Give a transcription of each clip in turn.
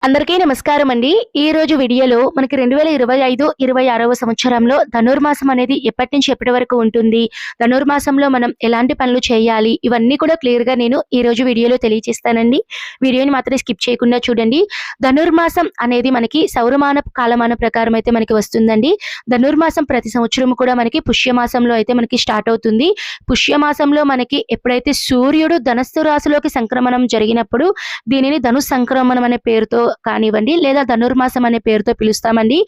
అందరికీ నమస్కారం అండి. ఈ రోజు వీడియోలో మనకి 2025-26వ సంవత్సరంలో ధనుర్మాసం అనేది ఎప్పటి నుంచి ఎప్పటి వరకు ఉంటుంది, ధనుర్మాసంలో మనం ఎలాంటి పనులు చేయాలి, ఇవన్నీ కూడా క్లియర్‌గా నేను ఈ రోజు వీడియోలో తెలియజేస్తానండి. వీడియోని మాత్రం స్కిప్ చేయకుండా చూడండి. ధనుర్మాసం అనేది మనకి సౌరమాన కాలమాన ప్రకారం అయితే మనకి వస్తుందండి. ధనుర్మాసం ప్రతి సంవత్సరం కూడా మనకి పుష్యమాసంలో అయితే మనకి స్టార్ట్ అవుతుంది. పుష్యమాసంలో మనకి ఎప్పుడైతే సూర్యుడు ధనస్సు రాశిలోకి సంక్రమణం జరిగినప్పుడు దీనిని ధను సంక్రమణం అనే పేరుతో కానివ్వండి లేదా ధనుర్మాసం అనే పేరుతో పిలుస్తామండి.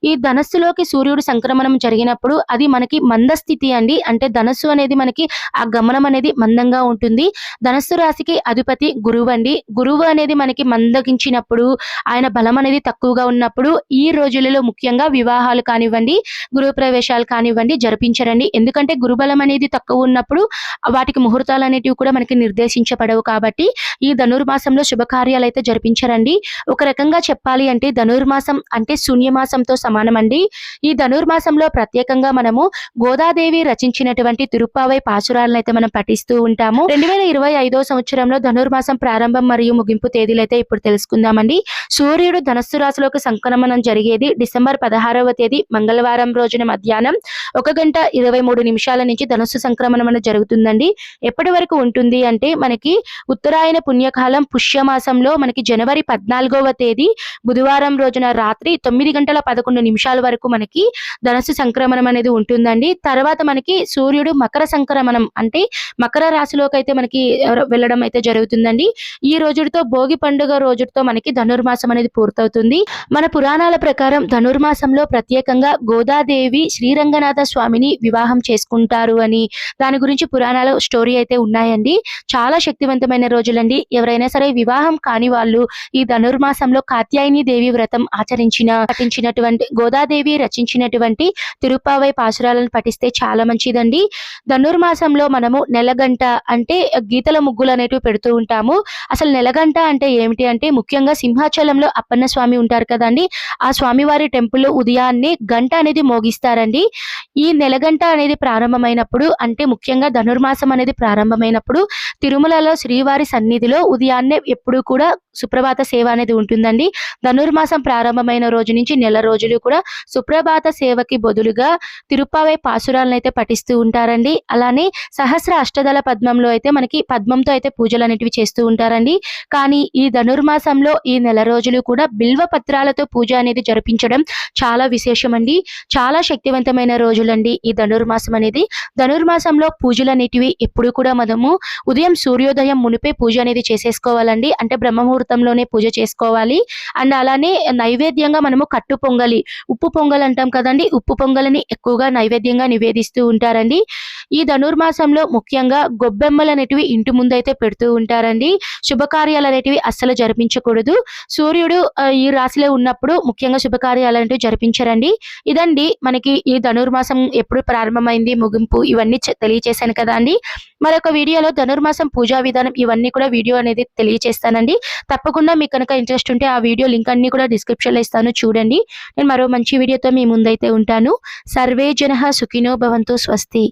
ఈ ధనస్సులోకి సూర్యుడు సంక్రమణం జరిగినప్పుడు అది మనకి మందస్థితి అండి. అంటే ధనస్సు అనేది మనకి ఆ గమనం అనేది మందంగా ఉంటుంది. ధనస్సు రాశికి అధిపతి గురువు అండి. గురువు అనేది మనకి మందగించినప్పుడు, ఆయన బలం అనేది తక్కువగా ఉన్నప్పుడు ఈ రోజులలో ముఖ్యంగా వివాహాలు కానివ్వండి, గృహ ప్రవేశాలు కానివ్వండి జరిపించరండి. ఎందుకంటే గురుబలం అనేది తక్కువ ఉన్నప్పుడు వాటికి ముహూర్తాలు అనేటివి కూడా మనకి నిర్దేశించబడవు కాబట్టి ఈ ధనుర్మాసంలో శుభకార్యాలు అయితే జరిపించరండి. ఒక రకంగా చెప్పాలి అంటే ధనుర్మాసం అంటే శూన్యమాసంతో సమానం అండి. ఈ ధనుర్మాసంలో ప్రత్యేకంగా మనము గోదాదేవి రచించినటువంటి తిరుప్పావై పాసురాలను అయితే మనం పఠిస్తూ ఉంటాము. 2025వ సంవత్సరంలో ధనుర్మాసం ప్రారంభం మరియు ముగింపు తేదీలు అయితే ఇప్పుడు తెలుసుకుందామండి. సూర్యుడు ధనస్సు రాశిలోకి సంక్రమణం జరిగేది డిసెంబర్ 16వ తేదీ మంగళవారం రోజున మధ్యాహ్నం 1:23 నుంచి ధనుస్సు సంక్రమణం అనేది జరుగుతుందండి. ఎప్పటి వరకు ఉంటుంది అంటే మనకి ఉత్తరాయణ పుణ్యకాలం పుష్యమాసంలో మనకి జనవరి 14వ తేదీ బుధవారం రోజున రాత్రి 9:11 వరకు మనకి ధనస్సు సంక్రమణం అనేది ఉంటుందండి. తర్వాత మనకి సూర్యుడు మకర సంక్రమణం అంటే మకర రాశిలోకి అయితే మనకి వెళ్ళడం అయితే జరుగుతుందండి. ఈ రోజుతో భోగి పండుగ రోజుతో మనకి ధనుర్మాసం అనేది పూర్తవుతుంది. మన పురాణాల ప్రకారం ధనుర్మాసంలో ప్రత్యేకంగా గోదాదేవి శ్రీరంగనాథ స్వామిని వివాహం చేసుకుంటారు అని దాని గురించి పురాణాల స్టోరీ అయితే ఉన్నాయండి. చాలా శక్తివంతమైన రోజులండి. ఎవరైనా సరే వివాహం కాని వాళ్ళు ఈ ధనుర్మాసంలో కాత్యాయని దేవి వ్రతం పఠించినటువంటి గోదాదేవి రచించినటువంటి తిరుప్పావై పాసురాలను పఠిస్తే చాలా మంచిదండి. ధనుర్మాసంలో మనము నెలగంట అంటే గీతల ముగ్గులు అనేటివి పెడుతూ ఉంటాము. అసలు నెలగంట అంటే ఏమిటి అంటే ముఖ్యంగా సింహాచలంలో అప్పన్న స్వామి ఉంటారు కదండి, ఆ స్వామివారి టెంపుల్లో ఉదయాన్నే గంట అనేది మోగిస్తారండి. ఈ నెలగంట అనేది ప్రారంభమైనప్పుడు అంటే ముఖ్యంగా ధనుర్మాసం అనేది ప్రారంభమైనప్పుడు తిరుమలలో శ్రీవారి సన్నిధిలో ఉదయాన్నే ఎప్పుడు కూడా సుప్రభాత సేవ అనేది ఉంటుందండి. ధనుర్మాసం ప్రారంభమైన రోజు నుంచి నెల రోజులు కూడా సుప్రభాత సేవకి బదులుగా తిరుప్పావై పాసురాలను అయితే పఠిస్తూ ఉంటారండి. అలానే సహస్ర అష్టదళ పద్మంలో అయితే మనకి పద్మంతో అయితే పూజలు అనేటివి చేస్తూ ఉంటారండి. కానీ ఈ ధనుర్మాసంలో ఈ నెల రోజులు కూడా బిల్వ పత్రాలతో పూజ అనేది జరిపించడం చాలా విశేషం అండి. చాలా శక్తివంతమైన రోజులండి ఈ ధనుర్మాసం అనేది. ధనుర్మాసంలో పూజలు అనేటివి ఎప్పుడు కూడా మనము ఉదయం సూర్యోదయం మునిపే పూజ అనేది చేసేసుకోవాలండి. అంటే బ్రహ్మముహూర్తంలోనే పూజ చేసుకోవాలి. అండ్ అలానే నైవేద్యంగా మనము కట్టు పొంగలి, ఉప్పు పొంగల్ అంటాం కదండి, ఉప్పు పొంగలిని ఎక్కువగా నైవేద్యంగా నివేదిస్తూ ఉంటారండి. ఈ ధనుర్మాసంలో ముఖ్యంగా గొబ్బెమ్మలు అనేటివి ఇంటి ముందు అయితే పెడుతూ ఉంటారండి. శుభకార్యాలు అనేటివి అస్సలు జరిపించకూడదు. సూర్యుడు ఈ రాశిలో ఉన్నప్పుడు ముఖ్యంగా శుభకార్యాలు అనేటివి జరిపించరండి. ఇదండి మనకి ఈ ధనుర్మాసం ఎప్పుడు ప్రారంభమైంది, ముగింపు ఇవన్నీ తెలియచేశాను కదా అండి. మరొక వీడియోలో ధనుర్మాసం పూజా విధానం ఇవన్నీ కూడా వీడియో అనేది తెలియచేస్తానండి. తప్పకుండా మీకు కనుక ఇంట్రెస్ట్ ఉంటే ఆ వీడియో లింక్ అన్ని కూడా డిస్క్రిప్షన్లో ఇస్తాను, చూడండి. నేను మరో మంచి వీడియోతో మీ ముందైతే ఉంటాను. సర్వే జనః సుఖినో భవంతు. స్వస్తి.